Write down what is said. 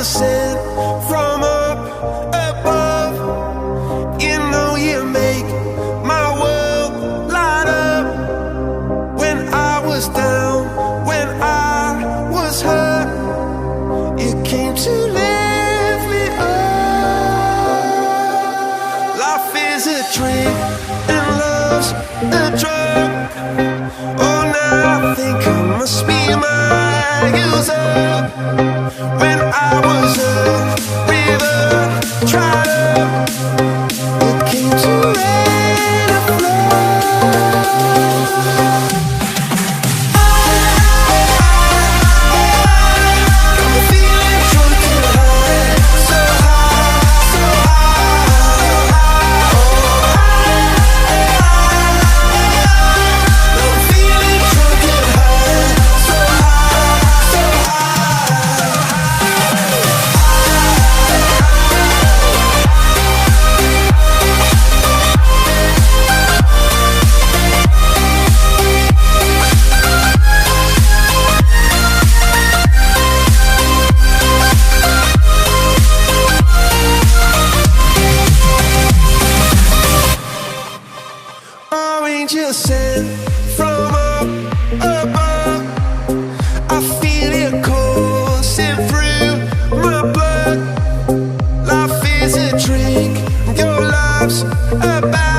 sent from up above. You know you make my world light up. When I was down, when I was hurt, you came to lift me up. Life is a drink and love's a drug. Oh, now I think I must be my user. When I was a river dried up, you came to rain and flood. I'm feeling drunk and high, so high, so high. I'm feeling drunk and high, so high, so angel sent from up above. I feel it coursing through my blood. Life is a drink, your love's a bad.